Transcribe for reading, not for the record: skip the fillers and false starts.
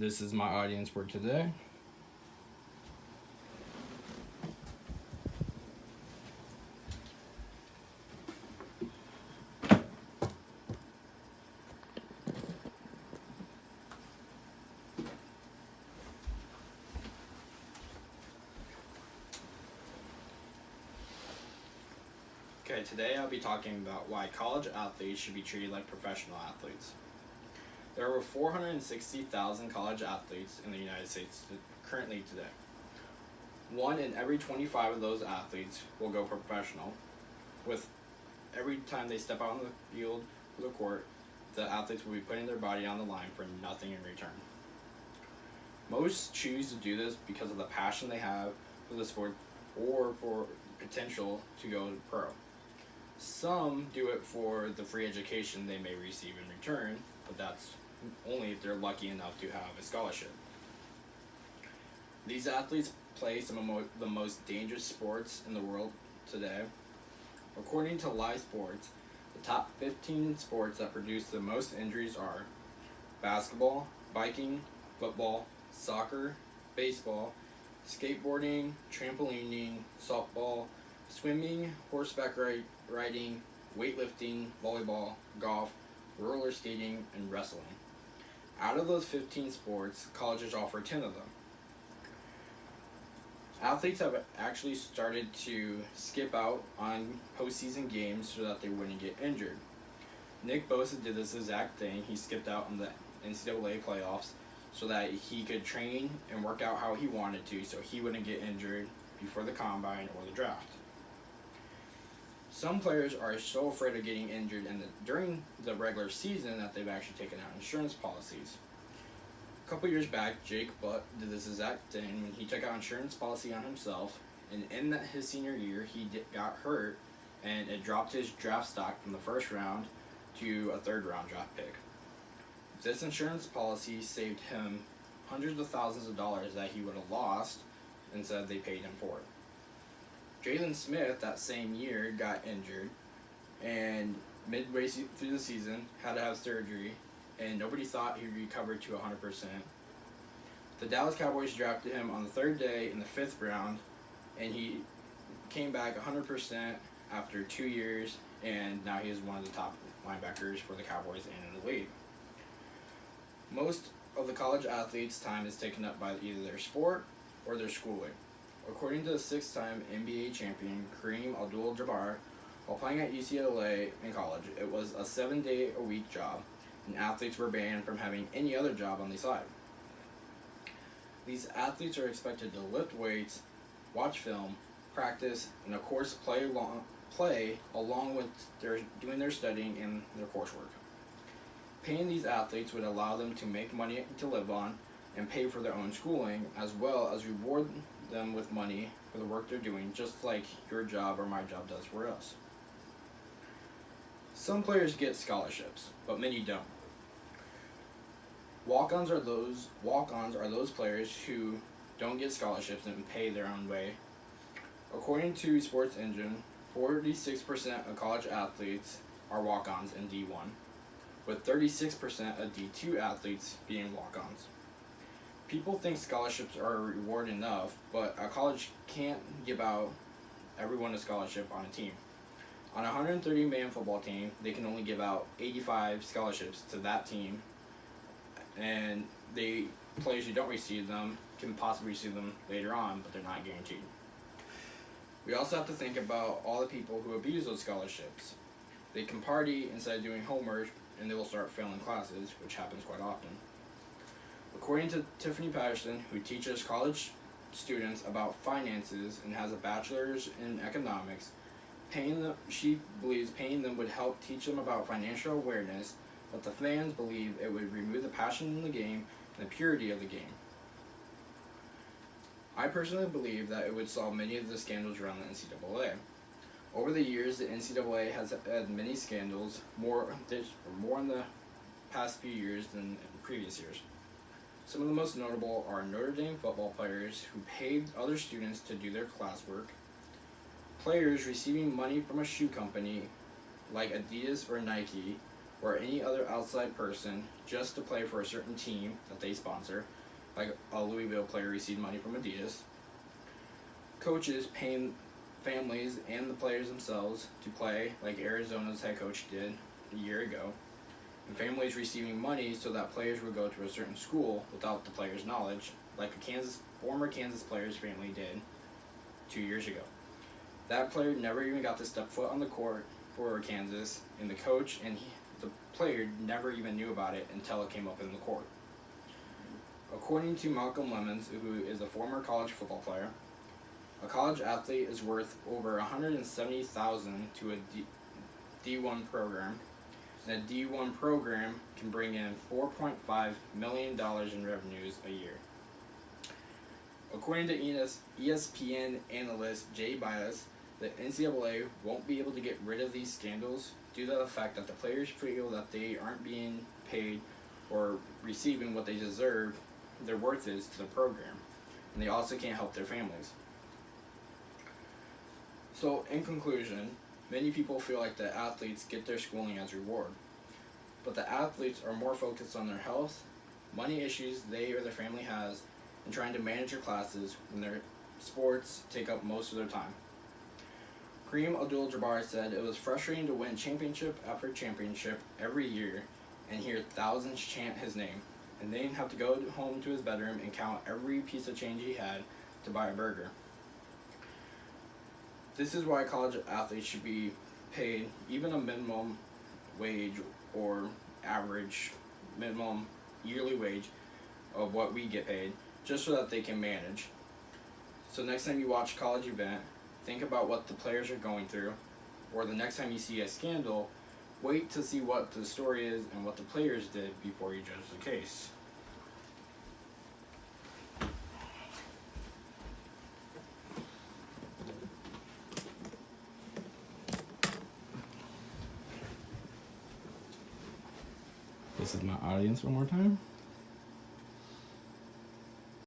This is my audience for today. Okay, today I'll be talking about why college athletes should be treated like professional athletes. There are over 460,000 college athletes in the United States currently today. One in every 25 of those athletes will go professional, with every time they step out on the field or the court, the athletes will be putting their body on the line for nothing in return. Most choose to do this because of the passion they have for the sport or for potential to go pro. Some do it for the free education they may receive in return, but that's only if they're lucky enough to have a scholarship. These athletes play some of the most dangerous sports in the world today. According to Live Sports, the top 15 sports that produce the most injuries are basketball, biking, football, soccer, baseball, skateboarding, trampolining, softball, swimming, horseback riding, weightlifting, volleyball, golf, roller skating, and wrestling. Out of those 15 sports, colleges offer 10 of them. Athletes have actually started to skip out on postseason games so that they wouldn't get injured. Nick Bosa did this exact thing. He skipped out on the NCAA playoffs so that he could train and work out how he wanted to so he wouldn't get injured before the combine or the draft. Some players are so afraid of getting injured during the regular season that they've actually taken out insurance policies. A couple years back, Jake Butt did this exact thing when he took out insurance policy on himself, and in his senior year, he got hurt, and it dropped his draft stock from the first round to a third-round draft pick. This insurance policy saved him hundreds of thousands of dollars that he would have lost instead they paid him for it. Jalen Smith that same year got injured, and midway through the season had to have surgery, and nobody thought he'd recover to 100%. The Dallas Cowboys drafted him on the third day in the 5th round, and he came back 100% after 2 years, and now he is one of the top linebackers for the Cowboys and in the league. Most of the college athletes' time is taken up by either their sport or their schooling. According to the 6-time NBA champion Kareem Abdul-Jabbar, while playing at UCLA in college, it was a 7-day-a-week job, and athletes were banned from having any other job on the side. These athletes are expected to lift weights, watch film, practice, and of course play along with doing their studying and their coursework. Paying these athletes would allow them to make money to live on and pay for their own schooling, as well as reward them with money for the work they're doing, just like your job or my job does for us. Some players get scholarships, but many don't. Walk-ons are those players who don't get scholarships and pay their own way. According to Sports Engine, 46% of college athletes are walk-ons in D1, with 36% of D2 athletes being walk-ons. People think scholarships are a reward enough, but a college can't give out everyone a scholarship on a team. On a 130-man football team, they can only give out 85 scholarships to that team, and the players who don't receive them can possibly receive them later on, but they're not guaranteed. We also have to think about all the people who abuse those scholarships. They can party instead of doing homework, and they will start failing classes, which happens quite often. According to Tiffany Patterson, who teaches college students about finances and has a bachelor's in economics, she believes paying them would help teach them about financial awareness, but the fans believe it would remove the passion in the game and the purity of the game. I personally believe that it would solve many of the scandals around the NCAA. Over the years, the NCAA has had many scandals, more in the past few years than in previous years. Some of the most notable are Notre Dame football players who paid other students to do their classwork, players receiving money from a shoe company like Adidas or Nike, or any other outside person just to play for a certain team that they sponsor, like a Louisville player received money from Adidas. Coaches paying families and the players themselves to play, like Arizona's head coach did a year ago. And families receiving money so that players would go to a certain school without the player's knowledge, like a former Kansas player's family did 2 years ago. That player never even got to step foot on the court for Kansas, and the coach and the player never even knew about it until it came up in the court. According to Malcolm Lemons, who is a former college football player, a college athlete is worth over $170,000 to a D1 program, and a D1 program can bring in $4.5 million in revenues a year. According to ESPN analyst Jay Bias, the NCAA won't be able to get rid of these scandals due to the fact that the players feel that they aren't being paid or receiving what they deserve, their worth is to the program, and they also can't help their families. So, in conclusion, many people feel like the athletes get their schooling as reward, but the athletes are more focused on their health, money issues they or their family has, and trying to manage their classes when their sports take up most of their time. Kareem Abdul-Jabbar said it was frustrating to win championship after championship every year and hear thousands chant his name, and then have to go home to his bedroom and count every piece of change he had to buy a burger. This is why college athletes should be paid even a minimum wage or average minimum yearly wage of what we get paid, just so that they can manage. So next time you watch a college event, think about what the players are going through, or the next time you see a scandal, wait to see what the story is and what the players did before you judge the case. This is my audience one more time.